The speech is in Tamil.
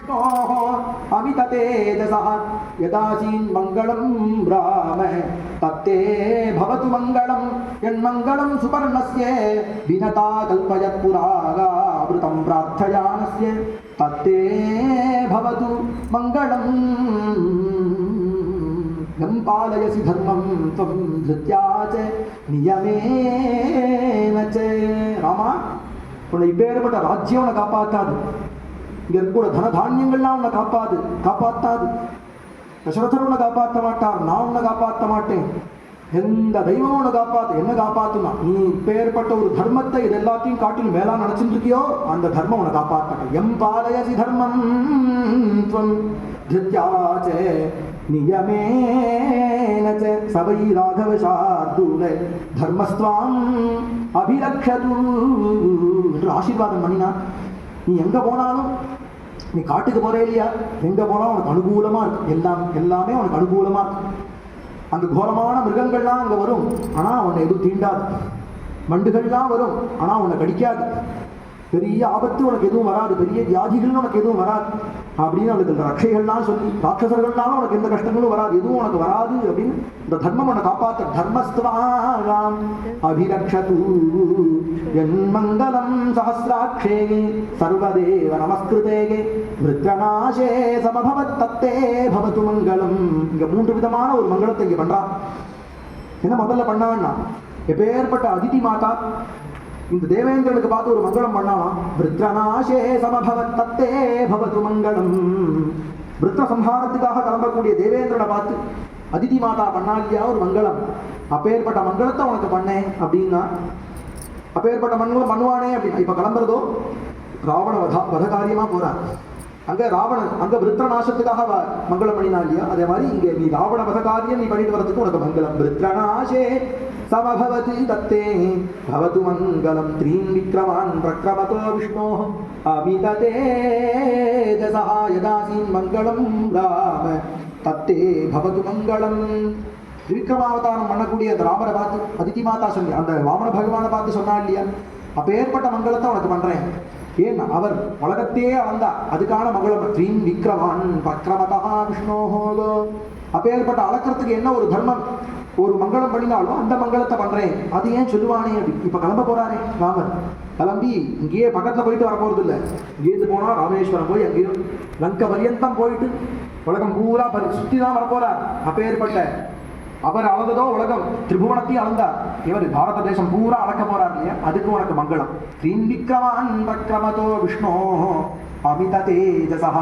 विष्णोः अमित तेजसः यदासीन् मङ्गलं राम तत्ते भवतु मङ्गलं यन्मङ्गलं सुपर्णस्य विनता कल्पयत्पुरागावृतं प्रार्थयानस्य तत्ते भवतु मङ्गलम् यं पालयसि धर्मं त्वं धृत्या च नियमेन च रामा உன்னை இப்பேற்பட்ட ராஜ்யம் உன்னை காப்பாற்றாது, இங்க இருக்கக்கூட தனதானியங்கள்லாம் உன்னை காப்பாத்தாது. தசரதர் உன்னை காப்பாற்ற மாட்டார், நான் உன்னை காப்பாற்ற மாட்டேன். எந்த தெய்வமும் உன்னை என்ன காப்பாத்துனா நீ இப்பேற்பட்ட ஒரு தர்மத்தை இது எல்லாத்தையும் காட்டிலும் மேலா நினைச்சிட்டு இருக்கியோ அந்த தர்மம் உன்னை காப்பாற்ற. எம் பாலயசி தர்மம் त्वं धृत्या च नियमेन च सवै राघव शार्दूल धर्मस्त्वाम् अभिरक्षतु என்று ஆசீர்வாதம் பண்ணினா. நீ எங்க போனாலும், நீ காட்டுக்கு போறே இல்லையா, எங்க போனாலும் உனக்கு அனுகூலமா இருக்கு. எல்லாமே உனக்கு அனுகூலமா இருக்கு. அங்க கோரமான மிருகங்கள்லாம் அங்க வரும், ஆனா உன்னை எதுவும் தீண்டாது. மண்டுகள்லாம் வரும், ஆனா உன்னை கடிக்காது. பெரிய ஆபத்து உனக்கு எதுவும் வராது, பெரிய வியாதிகள் உனக்கு எதுவும் வராது அப்படின்னு அவளுக்கு இந்த ரட்சைகள்லாம் சொல்லி, ராட்சசர்கள்னாலும் உனக்கு எந்த கஷ்டங்களும் வராது, எதுவும் உனக்கு வராது அப்படின்னு இந்த தர்மம் உன்னை காப்பாற்ற. தர்மஸ்துவாம் அபிரக்ஷது என் மங்களம் சஹஸ்ராட்சே சர்வதேவ நமஸ்கிருதே மிருத்யநாசே சமபவத் தத்தே பவது மங்களம். இங்க 3 விதமான ஒரு மங்களத்தை இங்க பண்றான். என்ன முதல்ல பண்ணான்னா, எப்பேற்பட்ட அதிதி மாதா இந்த தேவேந்திரனுக்கு பார்த்து ஒரு மங்களம் பண்ணாலாம். விருத்ரநாசே சமபவத் தத்தே பவது மங்களம். விருத்ர சம்ஹாரத்துக்காக கிளம்பக்கூடிய தேவேந்திரனை பார்த்து அதிதி மாதா பண்ணாலியா ஒரு மங்களம். அப்பேற்பட்ட மங்களத்தை உனக்கு பண்ணேன் அப்படின்னா, அப்பேற்பட்ட மங்களம் பண்ணுவானே அப்படின்னா, இப்ப கிளம்புறதோ ராவண வத காரியமா போறார். அங்க ராவணன் அங்க விருத்ரநாசத்துக்காக மங்களம் பண்ணினா இல்லையா, அதே மாதிரி இங்க நீ ராவண வத காரியம் நீ பண்ணிட்டு வரதுக்கு உனக்கு மங்களம். விருத்ரநாசே समभवति तत्ते भवतु मङ्गलं त्रीन् विक्रमान् प्रक्रमतो विष्णोः अमित तेजसः यदासीन् मङ्गलं राम तत्ते भवतु मङ्गलं. விக்ரமாவதாரம் பண்ணக்கூடிய அந்த ராமரை பார்த்து அதிதி மாதா சொல்லி அந்த வாமன பகவானை பார்த்து சொன்னா இல்லையா, அப்பேற்பட்ட மங்களத்தை உனக்கு பண்றேன். ஏன் அவர் உலகத்தையே அளந்தா, அதுக்கான மங்களம். த்ரீன் விக்ரமான் பிரக்ரமதா விஷ்ணோஹோ. அப்பேற்பட்ட அளக்கிறதுக்கு என்ன ஒரு தர்மம், ஒரு மங்களம் பண்ணினாலும் அந்த மங்களத்தை பண்றேன். அது ஏன் சொல்லுவானே அப்படி. இப்ப கிளம்ப போறாரே ராமர், கிளம்பி இங்கேயே பக்கத்துல போயிட்டு வர போறது இல்லை. இங்கேருந்து போனா ராமேஸ்வரம் போய் அங்கேயோ லங்க பரியந்தம் போயிட்டு உலகம் பூரா சுத்தி தான் வரப்போறார். அப்பேற்பட்ட அவர் அளந்ததோ உலகம் திரிபுவனத்தையும் அளந்தார். இவர் பாரத தேசம் பூரா அளக்க போறார் இல்லையா, அதுக்கு உனக்கு மங்களம். த்ரீன் விக்ரமான் பிரக்ரமதோ விஷ்ணோ அமித தேஜசஹ.